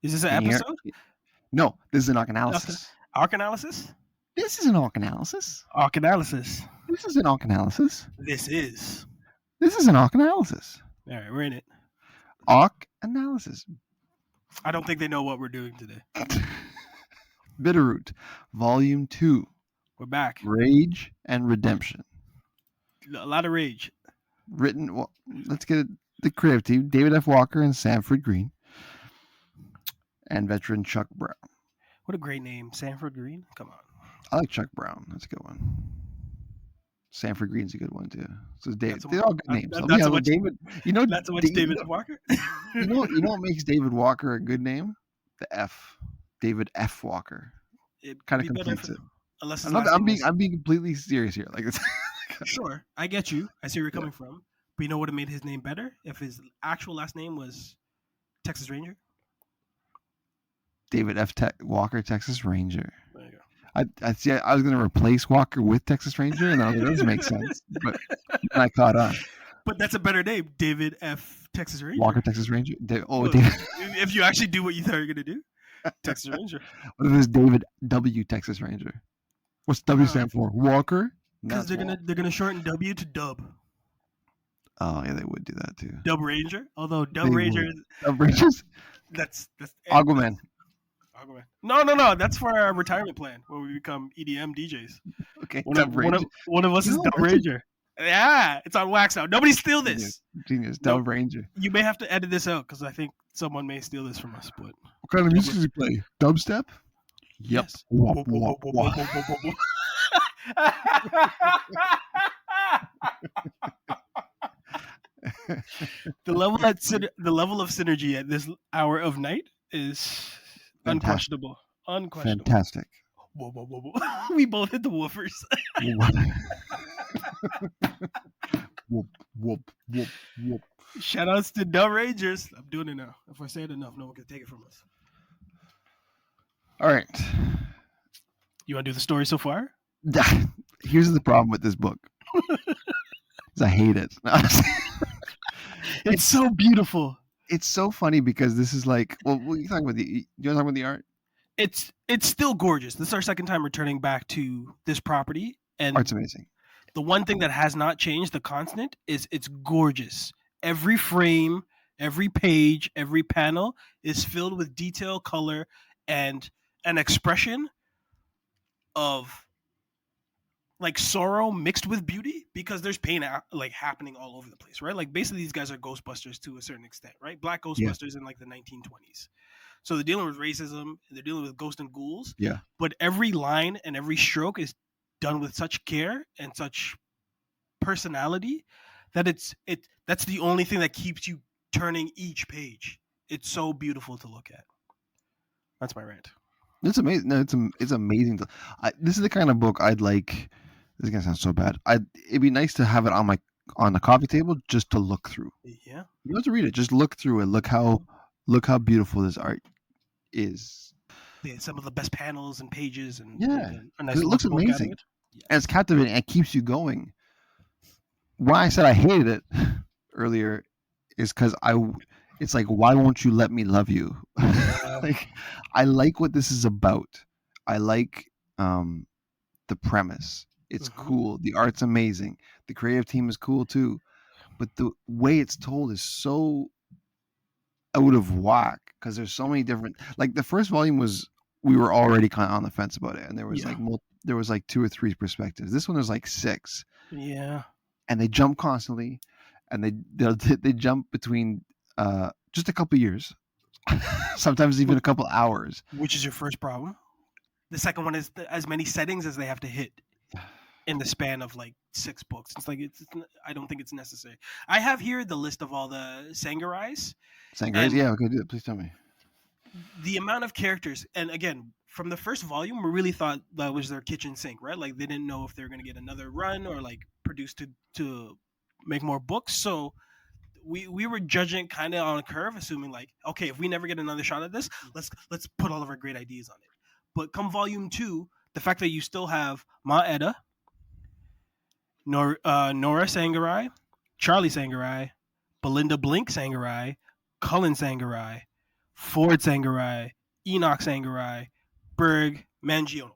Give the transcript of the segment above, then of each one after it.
Is this an Can you hear? episode? No, this is an arc Okay. analysis. Arc analysis? This is an arc analysis. Arc analysis. This is an arc analysis. This is. This is an arc analysis. All right, we're in it. Arc analysis. I don't think they know what we're doing today. Bitter Root, Volume 2. We're back. Rage and Redemption. A lot of rage. Written, well, let's get the creative team. David F. Walker and Sanford Green. And veteran Chuck Brown. What a great name. Sanford Green? Come on. I like Chuck Brown. That's a good one. Sanford Green's a good one too. So David, That's a- they're all good names. that's Yeah, a much- David. You know, Not so much David Walker. you know what makes David Walker a good name? The F. David F. Walker. It Kind of could be better completes it. Unless I'm being completely serious here. Like it's Sure, I get you. I see where you're coming from. But you know what would have made his name better? If his actual last name was Texas Ranger. David F. Walker, Texas Ranger. There you go. I see. I was going to replace Walker with Texas Ranger, and I was like, that doesn't make sense. But then I caught on. But that's a better name, David F. Texas Ranger. Walker, Texas Ranger. David. If you actually do what you thought you were gonna do, Texas Ranger. What if it's David W. Texas Ranger? What's W stand for? Walker. Because they're gonna shorten W to Dub. Oh yeah, they would do that too. Dub Ranger. Although Dub They Ranger, would. Dub Rangers. that's Aquaman. Aquaman. No. That's for our retirement plan where we become EDM DJs. Okay. One Dub Ranger. of us is No, Dub that's a- Ranger. Yeah, it's on wax now. Nobody steal this. Genius. No. Dub Ranger. You may have to edit this out because I think someone may steal this from us. But What kind of music does he play? Dubstep. Yep. yes. Wop, wop, wop. The level of synergy at this hour of night is unquestionable. Unquestionable. Fantastic. Whoa, whoa, whoa, whoa. We both hit the woofers. Whoop, whoop, whoop, whoop. Shout outs to Dumb Rangers. I'm doing it now. If I say it enough, no one can take it from us. All right. You want to do the story so far? Here's the problem with this book. I hate it. It's so beautiful. It's so funny because this is like, well, what are you talking about? You want to talk about the art? It's still gorgeous. This is our second time returning back to this property. And Art's amazing. the one thing that has not changed, the constant, is it's gorgeous. Every frame, every page, every panel is filled with detail, color, and an expression of like sorrow mixed with beauty because there's pain like happening all over the place, right? Like basically these guys are Ghostbusters to a certain extent, right? Black Ghostbusters in like the 1920s. So they're dealing with racism, they're dealing with ghosts and ghouls. Yeah. But every line and every stroke is done with such care and such personality that that's the only thing that keeps you turning each page. It's so beautiful to look at. That's my rant. It's amazing. No, it's amazing. This is the kind of book I'd like. This is gonna sound so bad. It'd be nice to have it on the coffee table just to look through. Yeah. You don't have to read it. Just look through and look how beautiful this art is. Yeah, some of the best panels and pages and Yeah, a nice it looks lookbook out of amazing. it. Yeah. And it's captivating and it keeps you going. Why I said I hated it earlier is because it's like, why won't you let me love you? Like, I like what this is about. I like the premise. It's cool. The art's amazing. The creative team is cool too. But the way it's told is so out of whack because there's so many different. Like the first volume we were already kind of on the fence about it, and there was like 2 or 3 perspectives. This one there's like 6. Yeah. And they jump constantly, and they jump between just a couple years, sometimes even a couple hours. Which is your first problem. The second one is as many settings as they have to hit in the span of like 6 books. It's like I don't think it's necessary. I have here the list of all the Sangarais. Sangarais, yeah, okay, do it. Please tell me. The amount of characters, and again, from the first volume, we really thought that was their kitchen sink, right? Like they didn't know if they were going to get another run or like produced to make more books. So we were judging kind of on a curve, assuming like, okay, if we never get another shot at this, let's put all of our great ideas on it. But come volume 2, the fact that you still have Ma Etta, Nora Sangarai, Charlie Sangarai, Belinda Blink Sangarai, Cullen Sangarai, Ford Sangarai, Enoch Sangarai, Berg, Mangione.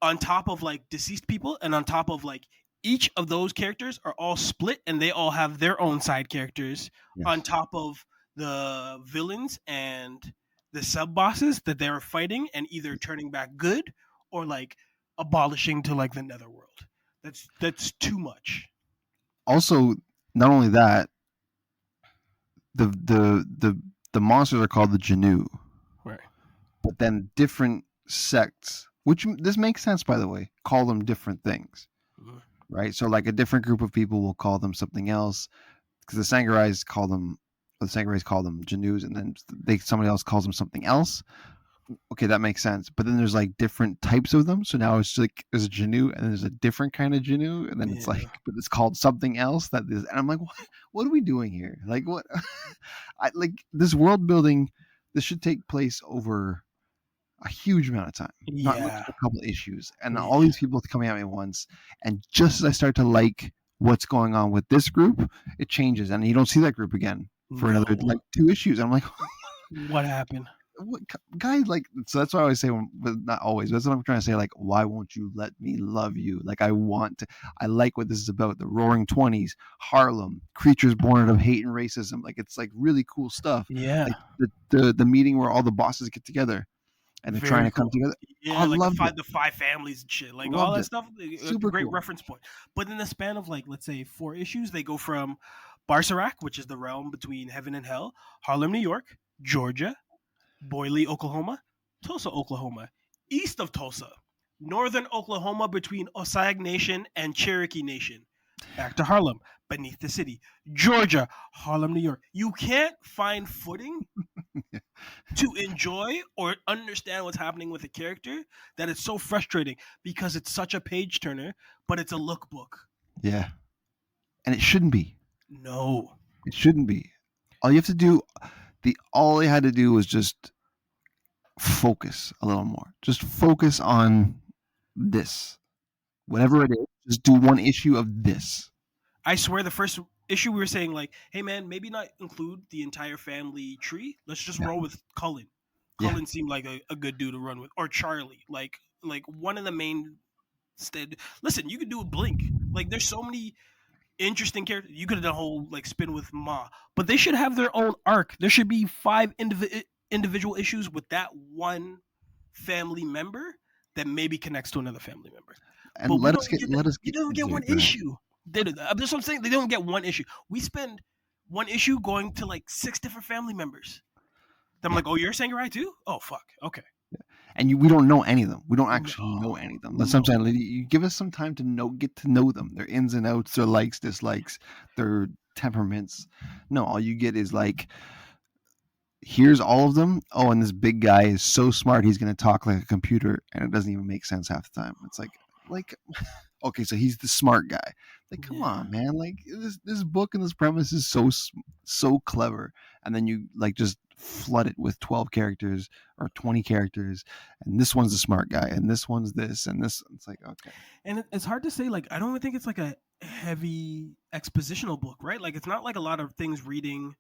On top of like deceased people, and on top of like each of those characters are all split and they all have their own side characters on Yes. top of the villains and the sub bosses that they're fighting and either turning back good or like abolishing to like the netherworld. That's too much. Also, not only that, the monsters are called the Janu, Right. but then different sects, which this makes sense by the way, call them different things, Mhm. right? So like a different group of people will call them something else because the Sangarais call them Janus, and then somebody else calls them something else. Okay, that makes sense. But then there's like different types of them. So now it's like there's a Janu and then there's a different kind of Janu, and then it's like, Yeah. but it's called something else that is. And I'm like, what are we doing here? Like what? I like this world building. This should take place over a huge amount of time, not Yeah. just a couple issues. And all Yeah. these people coming at me at once. And just as I start to like what's going on with this group, it changes, and you don't see that group again for another No. like 2 issues. I'm like, What happened? what guy, like, so that's what I always say but not always, that's what I'm trying to say, like, why won't you let me love you? Like, I like what this is about, the roaring 20s, Harlem, creatures born out of hate and racism. Like, it's like really cool stuff. Yeah. Like the meeting where all the bosses get together and they're trying Very to come cool. together. Yeah, I like loved it. the five families and shit, like all Loved that it. stuff. A Super great cool. reference point. But in the span of like let's say 4 issues, they go from Barsarak, which is the realm between heaven and hell, Harlem, New York, Georgia, Boyle, Oklahoma, Tulsa, Oklahoma, east of Tulsa, northern Oklahoma between Osage Nation and Cherokee Nation, back to Harlem, beneath the city, Georgia, Harlem, New York. You can't find footing to enjoy or understand what's happening with a character that it's so frustrating because it's such a page turner, but it's a lookbook. Yeah. And it shouldn't be. No. It shouldn't be. All you have to do, all you had to do was just focus a little more. Just focus on this. Whatever it is, just do one issue of this. I swear the first issue we were saying like, hey man, maybe not include the entire family tree. Let's just Yeah. roll with Cullen. Yeah. Cullen seemed like a good dude to run with. Or Charlie. Like one of the main listen, you could do a blink. Like there's so many interesting characters. You could have done a whole like spin with Ma, but they should have their own arc. There should be 5 individual issues with that one family member that maybe connects to another family member. And But we let don't us get get let that. us You get don't get one go ahead. issue. That's what I'm saying. They don't get one issue. We spend one issue going to like 6 different family members. Then I'm Yeah. like, oh, you're saying right too? Oh fuck. Okay. And we don't know any of them. We don't actually know any of them. That's No. what I'm saying. You give us some time to get to know them, their ins and outs, their likes, dislikes, their temperaments. No, all you get is like, here's all of them. Oh, and this big guy is so smart, he's going to talk like a computer, and it doesn't even make sense half the time. It's like, okay, so he's the smart guy. Like, come on, man! Like this book and this premise is so clever, and then you like just flood it with 12 characters or 20 characters, and this one's the smart guy, and this one's this, and this. It's like, okay, And it's hard to say. Like, I don't even think it's like a heavy expositional book, right? Like, it's not like a lot of things reading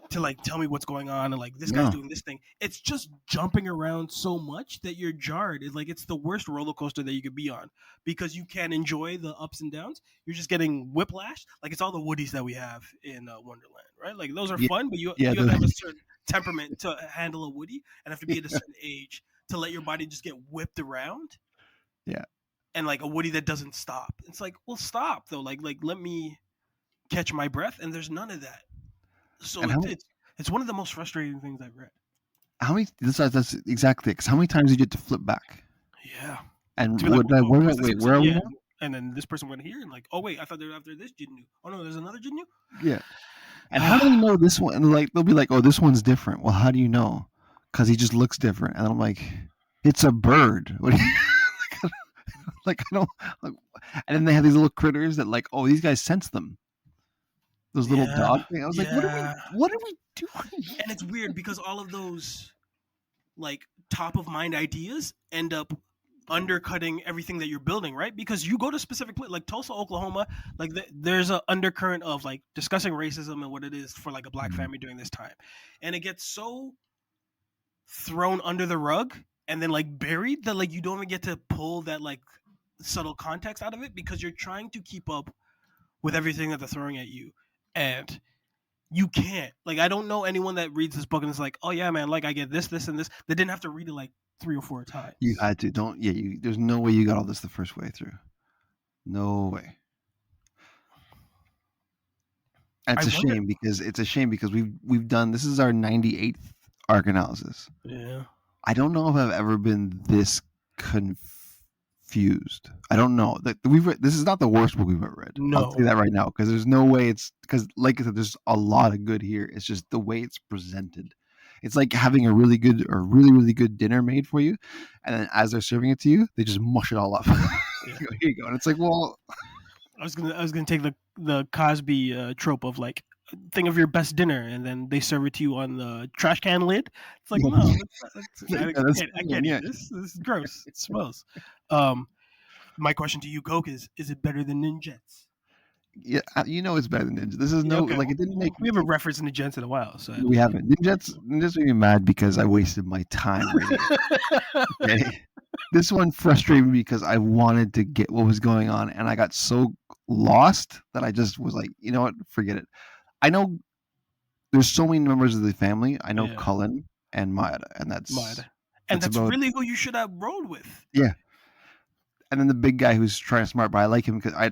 to like tell me what's going on and like this guy's No. doing this thing. It's just jumping around so much that you're jarred. It's like it's the worst roller coaster that you could be on because you can't enjoy the ups and downs. You're just getting whiplash. Like it's all the Woodies that we have in Wonderland, right? Like those are Yeah, fun, but you yeah, have to have a certain temperament to handle a Woody and have to be at a certain age to let your body just get whipped around. Yeah. And like a Woody that doesn't stop. It's like, well, stop though. Like let me catch my breath, and there's none of that. So And it's one of the most frustrating things I've read. how many? That's exactly because how many times did you get to flip back? Yeah. And To be like, where who's this wait, person? where are we Yeah. now? And then this person went here and like, oh wait, I thought they were after this Jinnu. Oh no, there's another Jinnu. Yeah. And how do you know this one? And like they'll be like, oh, this one's different. Well, how do you know? Because he just looks different. And I'm like, it's a bird. What do you, like I don't. Like, and then they have these little critters that like, oh, these guys sense them. Those little Yeah, dog things. I was like, yeah. what are we doing? And it's weird because all of those like top of mind ideas end up undercutting everything that you're building, right? Because you go to specific like Tulsa, Oklahoma, like there's a undercurrent of like discussing racism and what it is for like a black family during this time, and it gets so thrown under the rug and then like buried that like you don't even get to pull that like subtle context out of it because you're trying to keep up with everything that they're throwing at you, and you can't. Like, I don't know anyone that reads this book and is like, oh yeah, man, like I get this, this, and this. They didn't have to read it like 3 or 4 times. You had to. There's no way you got all this the first way through. No way. And it's a shame because we've done, this is our 98th arc analysis. Yeah. I don't know if I've ever been this confused. I don't know that this is not the worst book we've ever read. No. I'll tell you that right now because there's no way because like I said, there's a lot of good here. It's just the way it's presented. It's like having a really good dinner made for you, and then as they're serving it to you, they just mush it all up. Yeah. Here you go, and it's like, well, I was gonna take the Cosby trope of like think of your best dinner, and then they serve it to you on the trash can lid. It's like, no, I can't eat this. This is gross. It smells. My question to you, Coke, is it better than Ninjets? Yeah, it's better than Ninja. This is no Okay. like it didn't make. We haven't referenced Ninjets in a while, so We haven't. Ninjets made me mad because I wasted my time reading it. Okay? This one frustrated me because I wanted to get what was going on, and I got so lost that I just was like, you know what, forget it. I know there's so many members of the family. I know Cullen and Maeda, and that's really who you should have rolled with. Yeah. And then the big guy who's trying to smart, but I like him because I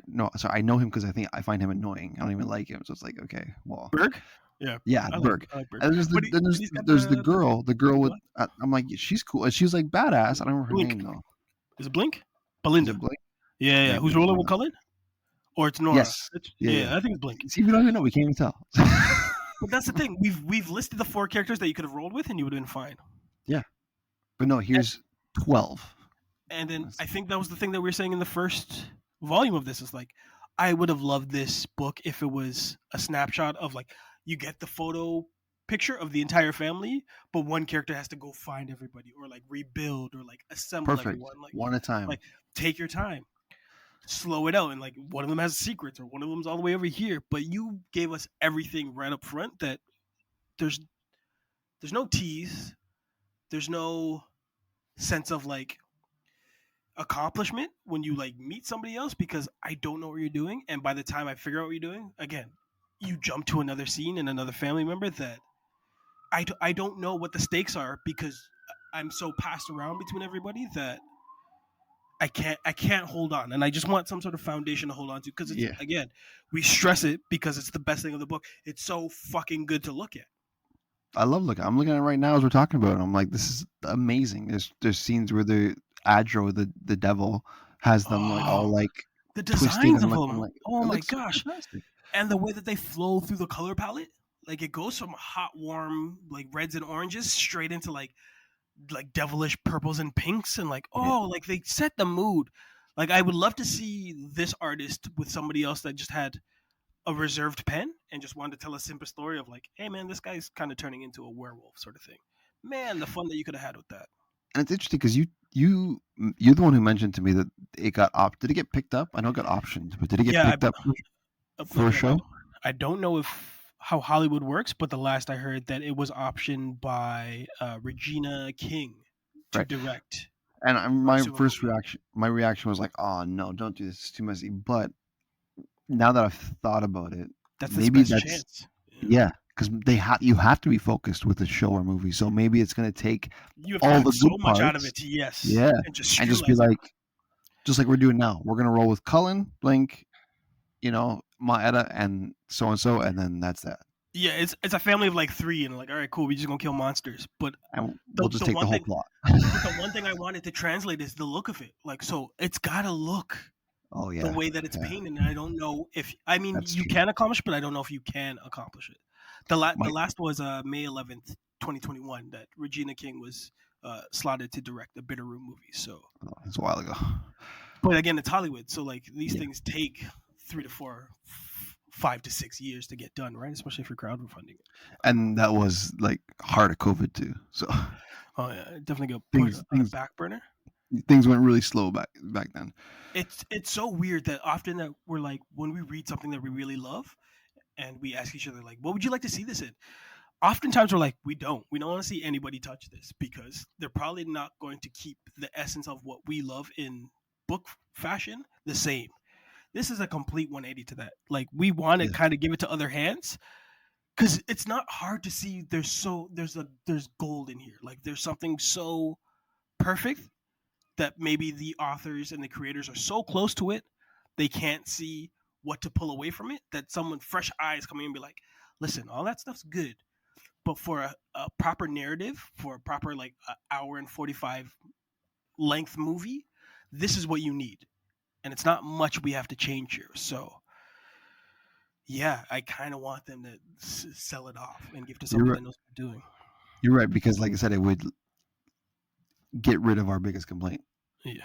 know him because I find him annoying. I don't even like him, so it's like, okay, well, Berg. Yeah, Berg. I like Berg. And there's the girl with. I'm like, she's cool. She's like badass. I don't remember her name though. Is it Blink? Belinda. Blink? Yeah. Who's rolling with Cullen? Or it's Nora? Yes. Yeah, I think it's Blink. See, we don't even know. We can't even tell. But that's the thing. We've listed the 4 characters that you could have rolled with, and you would have been fine. Yeah, but no. Here's 12. And then I think that was the thing that we were saying in the first volume of this is like, I would have loved this book if it was a snapshot of like, you get the photo picture of the entire family, but one character has to go find everybody or like rebuild or like assemble everyone. Like one at a time. Like take your time, slow it out, and like one of them has secrets or one of them's all the way over here. But you gave us everything right up front that there's no tease, there's no sense of like accomplishment when you like meet somebody else because I don't know what you're doing, and by the time I figure out what you're doing, again, you jump to another scene and another family member that I don't know what the stakes are because I'm so passed around between everybody that I can't hold on, and I just want some sort of foundation to hold on to because again, we stress it because it's the best thing of the book. It's so fucking good to look at. I love looking. I'm looking at it right now as we're talking about it. I'm like, this is amazing. There's scenes where the Adro, the devil, has them like all like the designs of them. Like, oh my gosh! Fantastic. And the way that they flow through the color palette, like it goes from hot, warm, like reds and oranges straight into like devilish purples and pinks, and like like they set the mood. Like I would love to see this artist with somebody else that just had a reserved pen and just wanted to tell a simple story of like, hey man, this guy's kind of turning into a werewolf sort of thing. Man, the fun that you could have had with that. And it's interesting because you're the one who mentioned to me that it got did it get picked up? I know it got optioned, but did it get picked up for a show? I don't know how Hollywood works, but the last I heard that it was optioned by Regina King to direct. And my reaction was like, oh no, don't do this, it's too messy. But now that I've thought about it, maybe that's chance. Yeah. Because you have to be focused with a show or movie, so maybe it's going to take all the good parts, out of it. Yes, yeah, and just be like, just like we're doing now. We're going to roll with Cullen, Blink, Maeda, and so, and then that's that. Yeah, it's a family of like 3, and like, all right, cool, we're just gonna kill monsters, but we'll just take the whole plot. The one thing I wanted to translate is the look of it. Like, so it's got to look. Oh yeah. The way that it's painted, and I don't know if you can accomplish, but I don't know if you can accomplish it. The last was May 11th, 2021 that Regina King was slotted to direct the Bitter Root movie. So it's a while ago. But again, it's Hollywood, so like these things take 3 to 4, 5 to 6 years to get done, right? Especially if you're crowdfunding it. And that was like hard of COVID too. So definitely go put on the back burner. things went really slow back then. It's so weird that often that we're like when we read something that we really love and we ask each other like, what would you like to see this in? Oftentimes we're like, we don't want to see anybody touch this because they're probably not going to keep the essence of what we love in book fashion the same. This is a complete 180 to that. Like we want to Yeah. kind of give it to other hands because it's not hard to see. There's gold in here. Like there's something so perfect that maybe the authors and the creators are so close to it they can't see what to pull away from it. That someone fresh eyes coming in and be like, listen, all that stuff's good, but for a proper narrative, for a proper like hour and 45 length movie, this is what you need, and it's not much we have to change here. So yeah, I kind of want them to sell it off and give to You're somebody right. that knows what they're doing. You're right, because like I said, it would get rid of our biggest complaint. Yeah,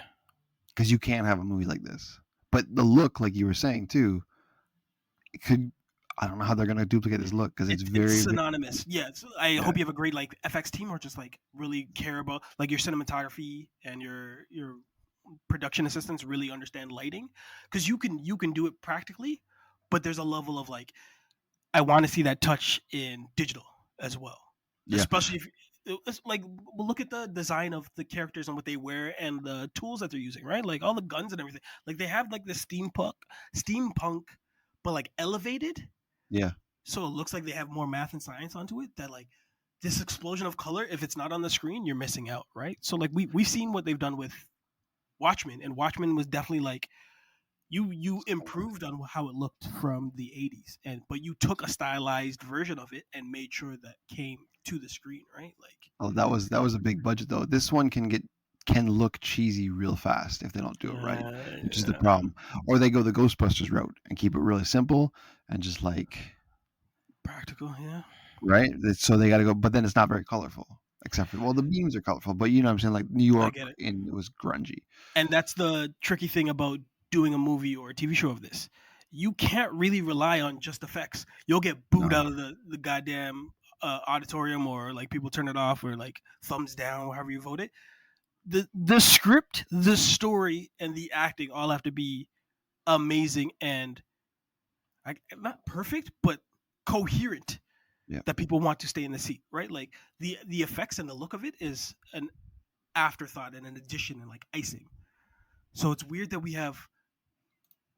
Because you can't have a movie like this. But the look, like you were saying too, it could. I don't know how they're gonna duplicate this look because it's it's very. synonymous. Yeah, I Yeah, hope you have a great like FX team or just like really care about like your cinematography and your production assistants really understand lighting because you can do it practically, but there's a level of like I want to see that touch in digital as well, yeah, especially if it's like look at the design of the characters and what they wear and the tools that they're using, right? Like all the guns and everything. Like they have like the steampunk, but like elevated, yeah. so it looks like they have more math and science onto it. That like this explosion of color, if it's not on the screen, you're missing out, right? So like we've seen what they've done with Watchmen, and Watchmen was definitely like you improved on how it looked from the 80s, and but you took a stylized version of it and made sure that came to the screen, right? Like Oh, that was a big budget though. This one can look cheesy real fast if they don't do it right, which is the yeah, problem. Or they go the Ghostbusters route and keep it really simple and just like practical, yeah. right. So they got to go, but then it's not very colorful. Except for the beams are colorful, but you know what I'm saying. Like New I York, get it. and it was grungy. And that's the tricky thing about doing a movie or a TV show of this. You can't really rely on just effects. You'll get booed No, out of the goddamn auditorium, or like people turn it off, or like thumbs down, however you vote it. The script, the story, and the acting all have to be amazing and like not perfect, but coherent. yeah. That people want to stay in the seat, right? Like the effects and the look of it is an afterthought and an addition and like icing. So it's weird that we have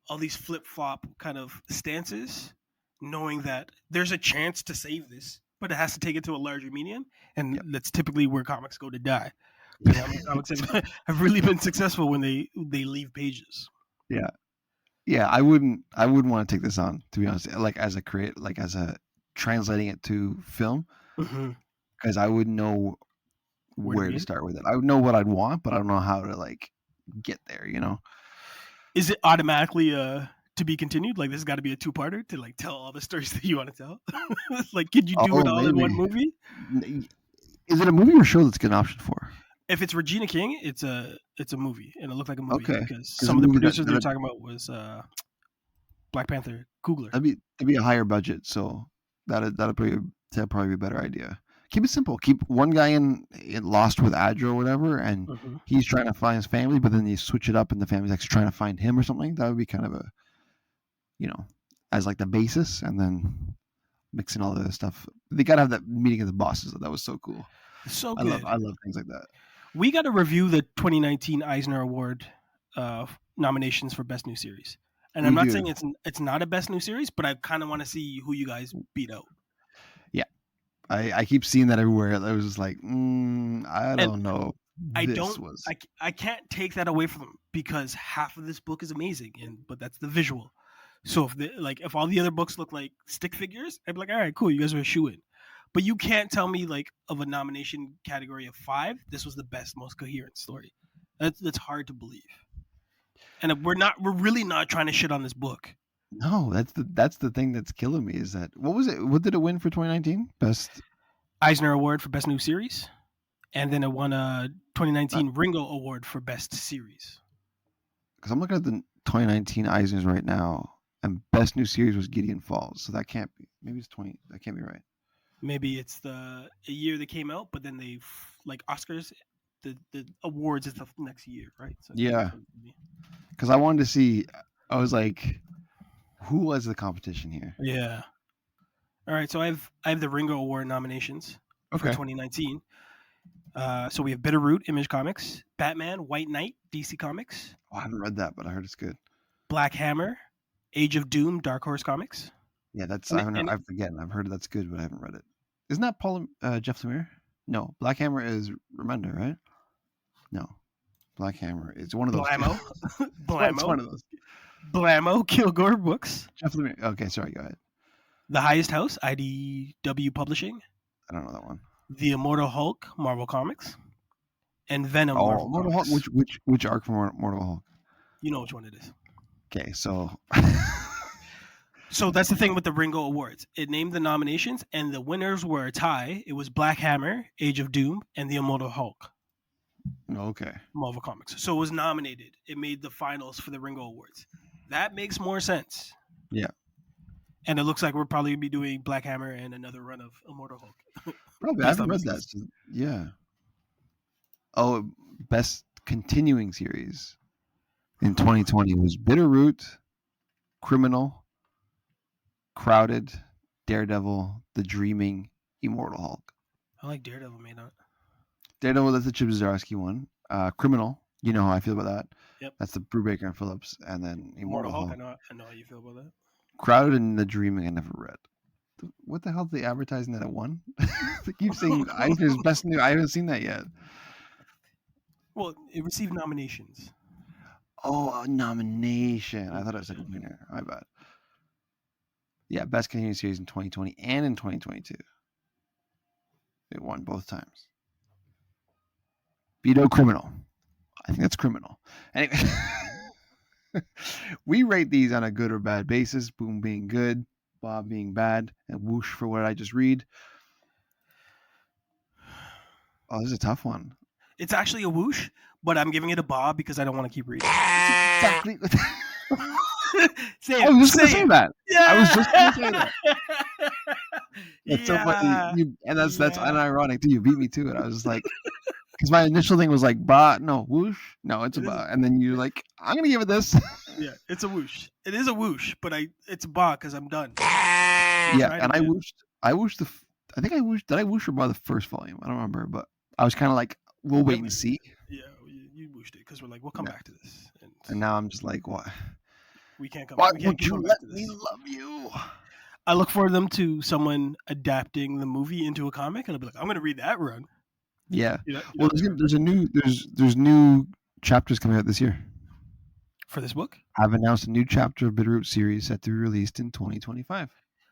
all these flip flop kind of stances, knowing that there's a chance to save this, but it has to take it to a larger medium, and Yep. that's typically where comics go to die. Because comics have really been successful when they leave pages. Yeah. Yeah, I wouldn't want to take this on, to be honest. Like as a create, like as a translating it to film, Mm-hmm. because I wouldn't know Where to where to begin? start with it. I would know what I'd want, but I don't know how to like get there. Is it automatically to be continued? Like this has got to be a two-parter to like tell all the stories that you want to tell. Like, could you do it Oh, all in one maybe. movie? Is it a movie or show that's get an option for? If it's Regina King, it's a movie, and it looked like a movie Okay, because because a some of the movie that producers they were that'd, talking about was Black Panther Coogler. that'd be a higher budget, so that'd probably be a better idea. Keep it simple. Keep one guy in Lost with Adra or whatever, and Mm-hmm. he's trying to find his family, but then you switch it up, and the family's actually trying to find him or something. That would be kind of a you know as like the basis, and then mixing all the other stuff. They gotta have that meeting of the bosses. That was so cool. So I love good. I love things like that. We got to review the 2019 Eisner Award nominations for Best New Series. And I'm We not do. saying it's not a Best New Series, but I kind of want to see who you guys beat out. Yeah. I keep seeing that everywhere. I was just like, I And don't know. I This don't, was I can't take that away from them because half of this book is amazing, and but that's the visual. So if all the other books look like stick figures, I'd be like, all right, cool, you guys are a shoe in. But you can't tell me like of a nomination category of 5, this was the best, most coherent story. That's hard to believe. And we're really not trying to shit on this book. no. That's the thing that's killing me is that what was it? What did it win for 2019? Best. Eisner Award for Best New Series, and then it won a Because 2019 Ringo Award for Best Series. I'm looking at the 2019 Eisners right now, and best new series was Gideon Falls. So that can't be. Maybe it's 20. That can't be right. Maybe it's the a year they came out, but then they like Oscars. the awards and stuff next year, right? So Yeah. Because I wanted to see. I was like, who was the competition here? Yeah. All right, so I have the Ringo Award nominations for Okay. 2019. So we have Bitter Root, Image Comics, Batman, White Knight, DC Comics, Oh, I haven't read that, but I heard it's good. Black Hammer, Age of Doom, Dark Horse Comics. Yeah, that's And, I haven't. I've forgotten. I've heard that's good, but I haven't read it. Isn't that Jeff Lemire? No, Black Hammer is Remender, right? No, Black Hammer is one of those. Blammo, It's one of those. Blammo, Kilgore Books. Jeff Lemire. Okay, sorry. Go ahead. The Highest House, IDW Publishing. I don't know that one. The Immortal Hulk, Marvel Comics, and Venom, Oh, Marvel Mortal Hulk. Comics. Which arc from Mortal Hulk? You know which one it is. Okay, so So that's the thing with the Ringo Awards. It named the nominations, and the winners were a tie. It was Black Hammer, Age of Doom, and the Immortal Hulk, okay. Marvel Comics. So it was nominated. It made the finals for the Ringo Awards. That makes more sense. Yeah. And it looks like we're probably going to be doing Black Hammer and another run of Immortal Hulk. Probably. I haven't read that. So, yeah. Oh, best continuing series in 2020 was Bitter Root, Criminal, Crowded, Daredevil, The Dreaming, Immortal Hulk. I like Daredevil, may not. Daredevil, that's the Chip Zdarsky one. Criminal, you know how I feel about that. Yep. That's the Brubaker and Phillips, and then Immortal Hulk. I know how you feel about that. Crowded and The Dreaming, I never read. What the hell are they advertising that at one? They keep saying Eisner's best new. I haven't seen that yet. Well, it received nominations. Oh, a nomination. I thought it was like a winner. My bad. Yeah, best continuing series in 2020 and in 2022. It won both times. Veto Criminal. I think that's Criminal. Anyway, we rate these on a good or bad basis. Boom being good, Bob being bad, and whoosh for what I just read. Oh, this is a tough one. It's actually a whoosh, but I'm giving it a Bob because I don't want to keep reading. Exactly. Say I was just going to it. say that. Yeah. I was just going to say that. It's so Yeah. funny. And that's unironic too. You beat me to it. I was just like, because my initial thing was like, ba, no, whoosh. No, it's a ba. And then you're like, I'm going to give it this. Yeah, it's a whoosh. It is a whoosh, but it's a ba because I'm done. Yeah, and I whooshed I think I whooshed, did I whoosh or by the first volume? I don't remember, but I was kind of like, we'll wait and see. Yeah, you whooshed it because we're like, we'll come back to this. And now I'm just like, what? We can't come Why back. Why won't you let me love you? I look for them to someone adapting the movie into a comic, and I'll be like, I'm going to read that run. Yeah. Well, there's new chapters coming out this year. For this book? I've announced a new chapter of Bitter Root series set to be released in 2025.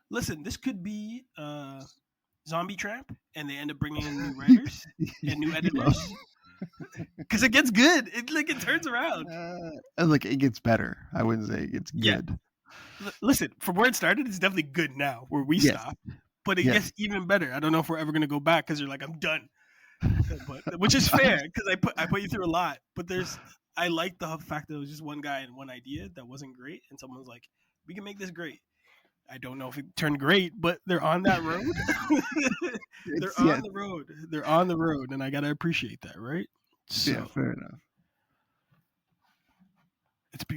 Listen, this could be Zombie Tramp, and they end up bringing in new writers and new editors. Because it gets good. It turns around. And it gets better. I wouldn't say it gets good. Listen, from where it started, it's definitely good now, where we stop. But it gets even better. I don't know if we're ever going to go back because you're like, I'm done. Which is fair because I put you through a lot. But I like the fact that it was just one guy and one idea that wasn't great, and someone was like, we can make this great. I don't know if it turned great, but they're on that road. The road. They're on the road, and I gotta appreciate that, right? So, yeah, fair enough. It's beautiful.